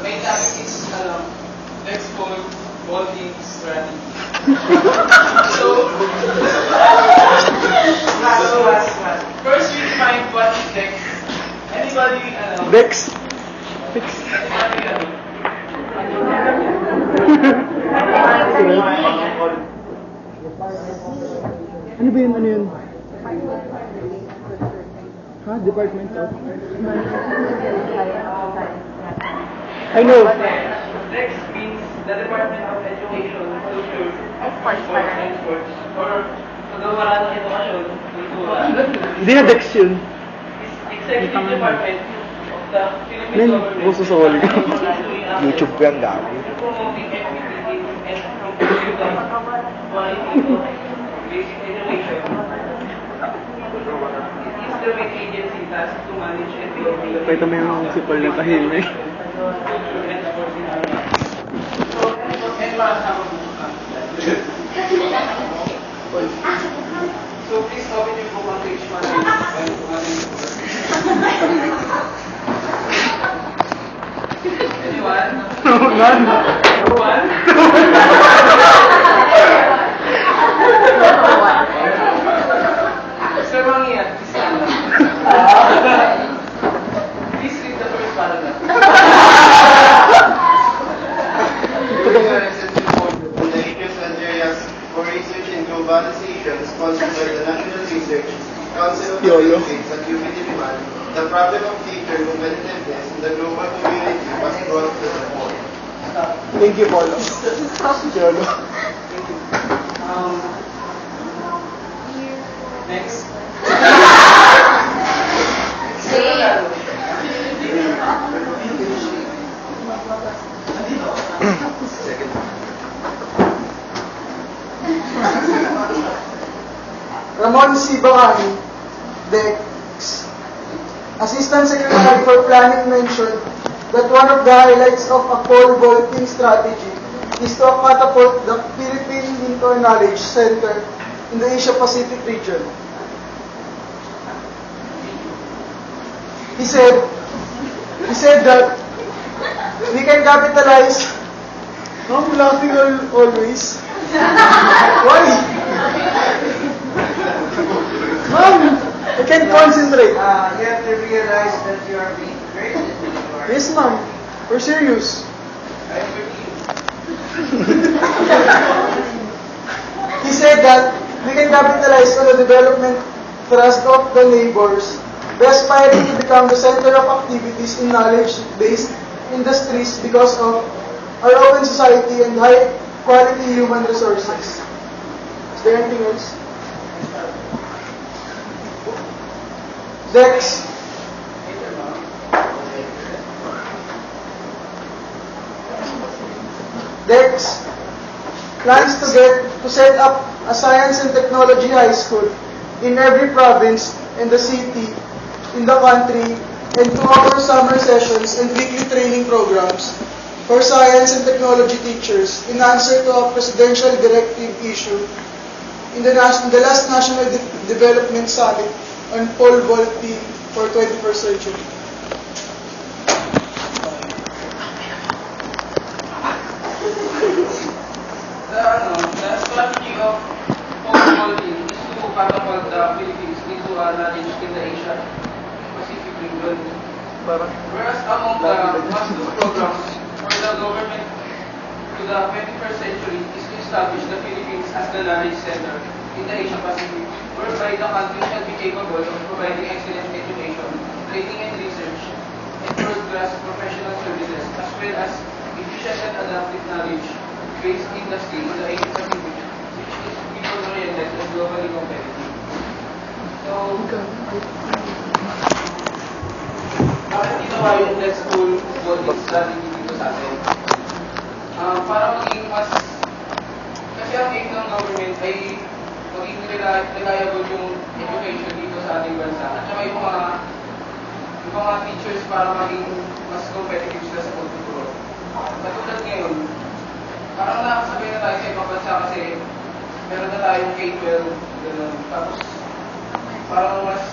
main topic is let's call bonding strategy. So, first we define what is DEX. Anybody? Dex. Anybody? Ano ba yun? Ano yun? Ha? Department of? I know. DEX means the Department of Education, Culture, Sports and Sports. Or, paggawa ng edukasyon, kultura. Hindi na Dex yun. Executive Department of the Philippine Men, Government. gusto sa wall ko. YouTube ko yan, gabi. Promoting equity and improving the quality of basic education. It is the main agency tasked to manage and develop Pakita mo yung sipal na tahimik. culture and sports in our lives. So, and para sa So, please open your book on page 1. Anyone? None. No one? Sir Mangiat, please stand up. Please read the first paragraph. On the areas and areas for research in globalization sponsored by the National Research Council of the YOLO. Philippines at UP the problem of teacher competitiveness in the global community was brought to the fore. Thank you, Paulo. Yolo. Next. Ramon C. Bangani, DEX, Assistant Secretary for Planning, mentioned that one of the highlights of a pole vaulting strategy is to catapult the Philippines into a knowledge center in the Asia-Pacific region. He said that we can capitalize. I'm laughing always. Why? Mom, I can't concentrate. You have to realize that you are being graded. Yes, ma'am. We're serious. He said that we can capitalize on the development thrust of the neighbors by aspiring to become the center of activities in knowledge-based industries because of our open society and high-quality human resources. Is there anything else? Dex. DEX plans to set up a science and technology high school in every province and the city in the country and to offer summer sessions and weekly training programs for science and technology teachers in answer to a presidential directive issued in the last National Development Summit on pole vaulting for 21st century. The strategy of pole vaulting is to catapult the Philippines into a knowledge in the Asia-Pacific region. Whereas among the master programs for the government to the 21st century is to establish the Philippines as the knowledge center in the Asia-Pacific, whereby the country shall be capable of providing excellent education, training and research, and world-class professional services, as well as efficient and adaptive knowledge-based industry in the Asia-Pacific, which is people-oriented and globally competitive. So, bakit ginawa yung Let's School Vaulting Strategy dito sa atin? Para maging mas, kasi ang aim ng government ay maging reliable yung education dito sa ating bansa. At saka yung mga teachers para maging mas competitive sila sa pagtuturo. Katulad ngayon, parang nakasabay na tayo sa ibang bansa kasi meron na tayong K-12, gano'n. Tapos, parang mas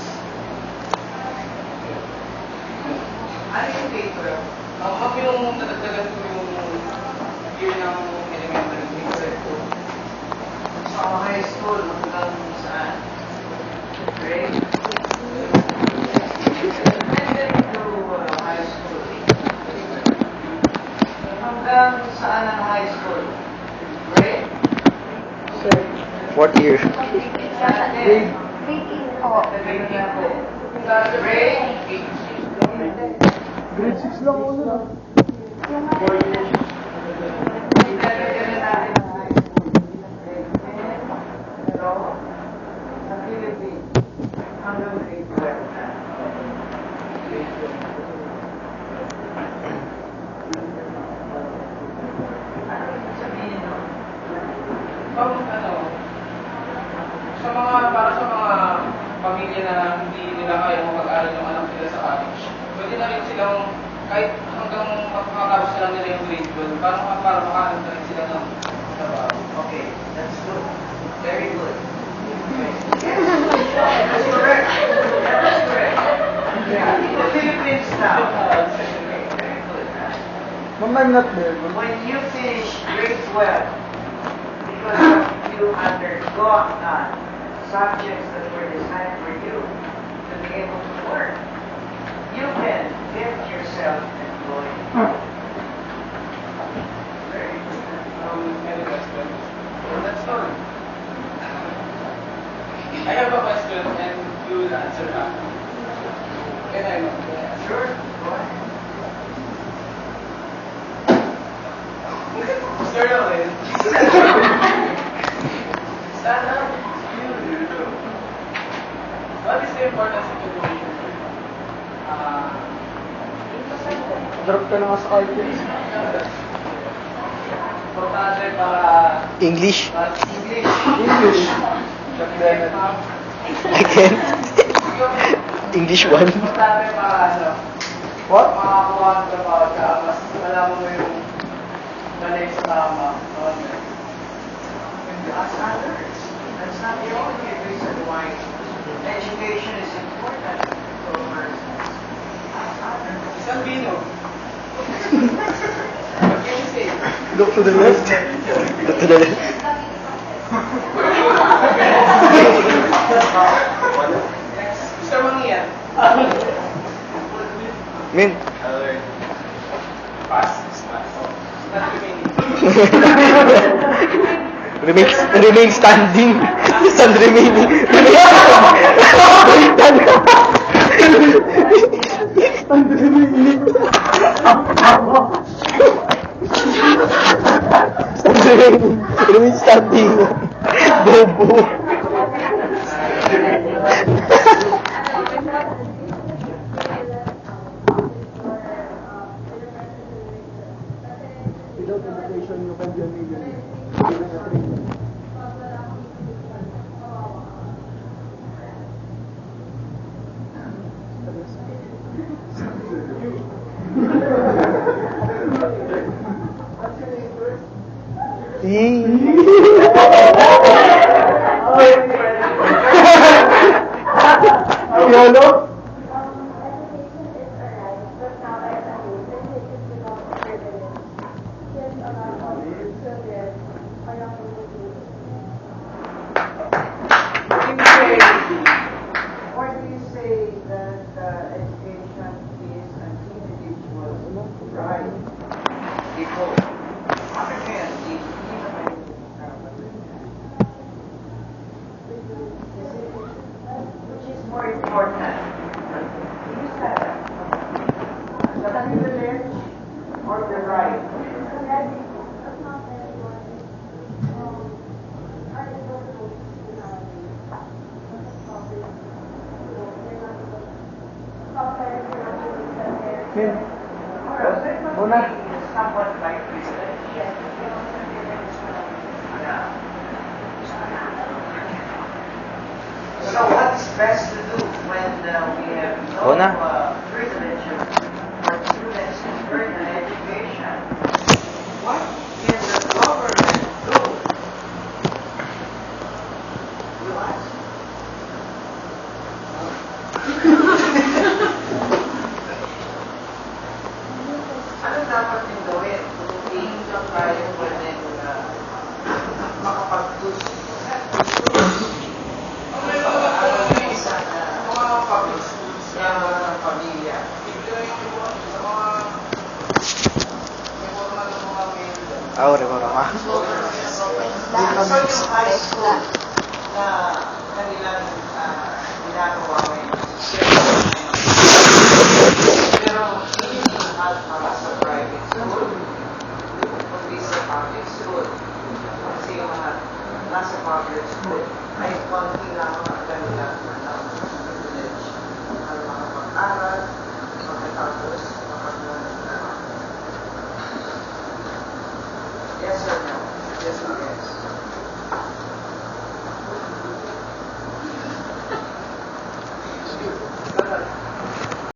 ano yung K-12? Yung nadagdag Hanggang saan ang high school? Grade? What year? Grade? Grade? Grade 6 lang ako na. Sa Philippines, hanggang grade 12 na. Ano ibig sabihin nun? Para sa mga pamilya na hindi nila kaya mag-aral yung anak nila sa college, pwede na rin silang kahit hanggang makakatapos na lang nila yung grade 12, para makahanap na rin sila ng trabaho. Okay, that's good. Very good. That's correct. That's correct. Yeah, in the Philippines now. Very good. Ma'am, I'm not there. When you finish grade 12, because you undergone subjects that were designed for you to be able to work, you can get yourself employed. Very good. Any question? That's all. I have a question and you will answer that. Can I know? Sure, go ahead. Mr. Owen, stand up. What is the importance of education? Drop ka na nga sa calculus. Importante para English? English. English. Again? English 1? Importante para ano? What? Makakuha ng trabaho ka, mas malaman mo yung mali sa tama. That's others. That's not the only reason why education is important for a person. That's others. Isang bino. What can you say? Look to the left. Look to the left. Mr. Mangian. Min. Pass. Not remaining. Remain standing. Stand remaining. Remain standing. Bobo. Without education, you can be a millionaire. Even a trainer. Yolo? Or do you say that education is an individual right? Equal. Opportunity, which is more important? The privilege or the right? Min, Una. Somewhat like privilege. So what's best to do when we have no Una. privilege for students to earn an education? What can the government do? You ask. Ano dapat yung gawin kung hindi tayo pwede makapag-tuso? Mga public schools Sa mga pamilya. May formal ng mga Remora ka. So yung high school na kanilang ginagawa ngayon,